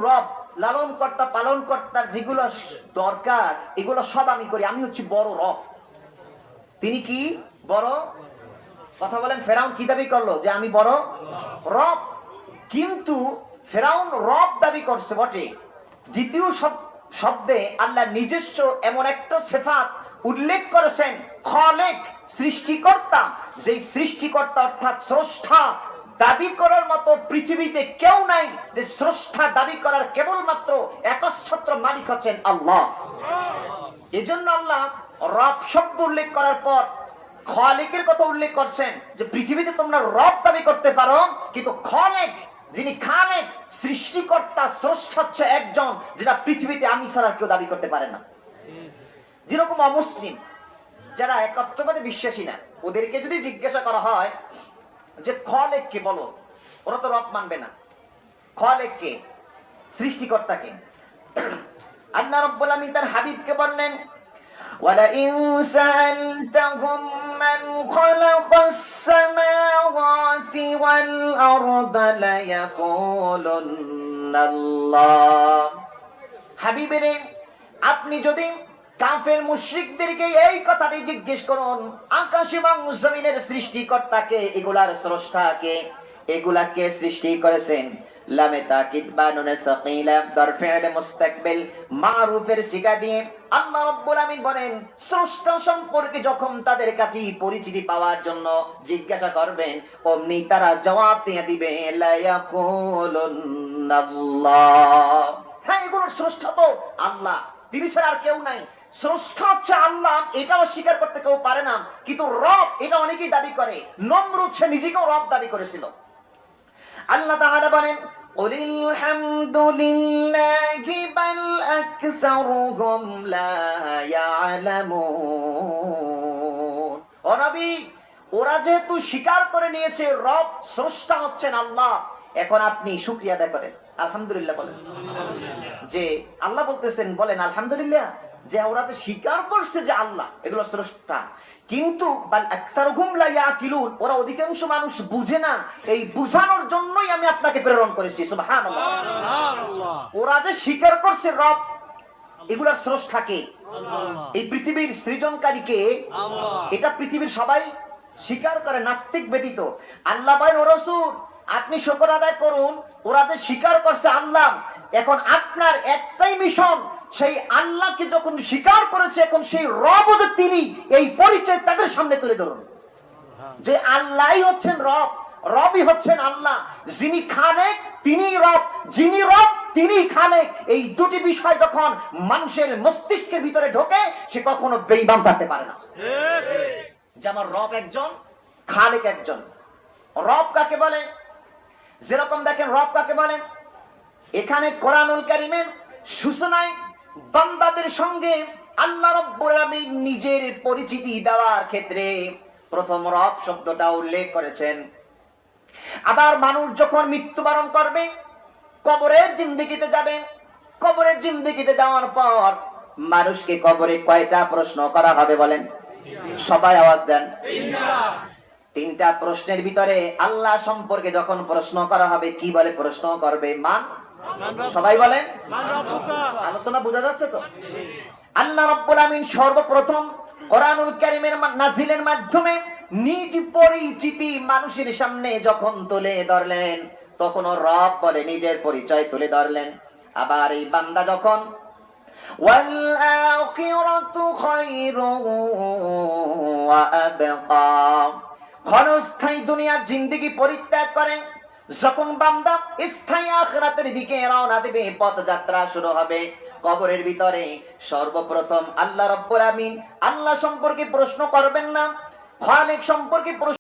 রব লালন কর্তা পালন কর্তার যেগুলো দরকার এগুলো সব আমি করি, আমি হচ্ছি বড় রব। তিনি কি বড়? কথা বলেন। ফেরাউন কি দাবি করলো? যে আমি বড় রব। কিন্তু ফেরাউন রব দাবি করছে বটে, দ্বিতীয় শব্দে আল্লাহ নিজস্ব এমন একটা সিফাত উল্লেখ করেছেন, খালেক, সৃষ্টিকর্তা। যে সৃষ্টিকর্তা অর্থাৎ স্রষ্টা দাবি করার মতো পৃথিবীতে কেউ নাই। যে স্রষ্টা দাবি করার কেবলমাত্র একচ্ছত্র মালিক হচ্ছেন আল্লাহ। এজন্য আল্লাহ রব শব্দ উল্লেখ করার পর খালেকের কথা উল্লেখ করছেন, যে পৃথিবীতে তোমরা রব দাবি করতে পারো, কিন্তু খালেক, যিনি খালেক, সৃষ্টিকর্তা, স্রষ্টা হচ্ছে একজন, যেটা পৃথিবীতে আমি ছাড়া কেউ দাবি করতে পারে না। যেরকম অমুসলিম যারা একত্ববাদে বিশ্বাসী না, ওদেরকে যদি জিজ্ঞাসা করা হয় যে খালেক কে বলো, ওরা তো রব মানবে না। খালেক কে? সৃষ্টিকর্তাকে। আল্লাহ রাব্বুল আলামিন তার হাবিবকে বললেন, وَلَئِن سَأَلْتَهُم مَّنْ خَلَقَ السَّمَاوَاتِ وَالْأَرْضَ لَيَقُولُنَّ اللَّهُ। হাবিবেরে, আপনি যদি কাফের মুশরিকদেরকে এই কথাটি জিজ্ঞেস করুন, আকাশ এবং জমিনের সৃষ্টিকর্তাকে, এগুলার স্রষ্টাকে, এগুলাকে সৃষ্টি করেছেন, লামে তাকিদ বা নুনে সাকিলা দর ফি'ল মুস্তাকবিল মারুফের সিগা দিয়ে আল্লাহ রাব্বুল আমিন বলেন, স্রষ্টা সম্পর্কে যখন তাদের কাছে পরিচিতি পাওয়ার জন্য জিজ্ঞাসা করবেন, অমনি তারা জবাব দিয়ে দিবে, লা ইয়াকুলুন্নাল্লাহ। হ্যাঁ, এগুলোর স্রষ্টা তো আল্লাহ, তিনি ছাড়া আর কেউ নাই। স্রষ্টা হচ্ছে আল্লাহ, এটাও স্বীকার করতে কেউ পারে না। কিন্তু রব, এটা অনেকেই দাবি করে। নমরুদ সে নিজেকেও রব দাবি করেছিল। আল্লাহ তাআলা বলেন, কুলিল হামদুলিল্লাহি বাল আকসারুহুম লা ইয়ালামুন। ও নবী, ওরা যেহেতু স্বীকার করে নিয়েছে রব স্রষ্টা হচ্ছেন আল্লাহ, এখন আপনি শুকরিয়া আদায় করেন, আলহামদুলিল্লাহ বলেন। যে আল্লাহ বলতেছেন, বলেন আলহামদুলিল্লাহ, যে ওরা যে স্বীকার করছে যে আল্লাহ এগুলো স্রষ্টা, কিন্তু বাল আকসারুহুম লা ইয়াকিলুন, ওরা অধিকাংশ মানুষ বুঝে না। এই বুঝানোর জন্যই আমি আপনাকে প্রেরণ করেছি। সুবহানাল্লাহ। ওরা যে স্বীকার করছে রব, এগুলোর স্রষ্টা কে? এই পৃথিবীর সৃজনকারী কে? এটা পৃথিবীর সবাই স্বীকার করে, নাস্তিক ব্যতীত। আল্লাহ বলেন, ও রাসূল, আপনি শুকর আদায় করুন, ওরা যে স্বীকার করছে আল্লাহ, এখন আপনার একটাই মিশন, সেই আল্লাহকে যখন স্বীকার করেছে, এখন সেই রব যে তিনি, এই পরিচয় তাদের সামনে তুলে ধরুন, যে আল্লাহই হচ্ছেন রব, রবই হচ্ছেন আল্লাহ। যিনি খানেক তিনি রব, যিনি রব তিনি খানেক। এই দুটি বিষয় যখন মানুষের মস্তিষ্কের ভিতরে ঢোকে, সে কখনো বেঈমান থাকতে পারে না। যে আমার রব একজন, খানেক একজন। রব কাকে বলে? যেরকম দেখেন রব কাকে বলেন, এখানে কোরআনুল কারীমের সূচনায় বান্দাদের সঙ্গে আল্লাহ রাব্বুল আলামিন নিজের পরিচিতি দেওয়ার ক্ষেত্রে প্রথম রব শব্দটা উল্লেখ করেছেন। আবার মানুষ যখন মৃত্যুবরণ করবে, কবরের জিন্দেগিতে যাবে, কবরের জিন্দেগিতে যাওয়ার পর মানুষকে কবরে কয়টা প্রশ্ন করা হবে বলেন? সবাই আওয়াজ দেন। তিনটা প্রশ্নের ভিতরে আল্লাহ সম্পর্কে যখন প্রশ্ন করা হবে, কি বলে প্রশ্ন করবে? মান। সবাই বলেন। আলোচনা বোঝা যাচ্ছে তো? আল্লাহ রাব্বুল আমিন সর্বপ্রথম কোরআনুল কারীমের নাজিলের মাধ্যমে নিজ পরিচিতি মানুষের সামনে যখন তুলে ধরলেন, তখন রব বলে নিজের পরিচয় তুলে ধরলেন। আবার এই বান্দা যখন ওয়াল আখিরাতু খায়রুন ওয়া আবকা, ক্ষণস্থায়ী দুনিয়ার জিন্দেগি পরিত্যাগ করেন, যখন বান্দা স্থায়ী আখিরাতের দিকে রওনা দেবে, পথযাত্রা শুরু হবে, কবরের ভিতরে সর্বপ্রথম আল্লাহ রাব্বুল আমিন আল্লাহ সম্পর্কে প্রশ্ন করবেন না, খালেক সম্পর্কে প্রশ্ন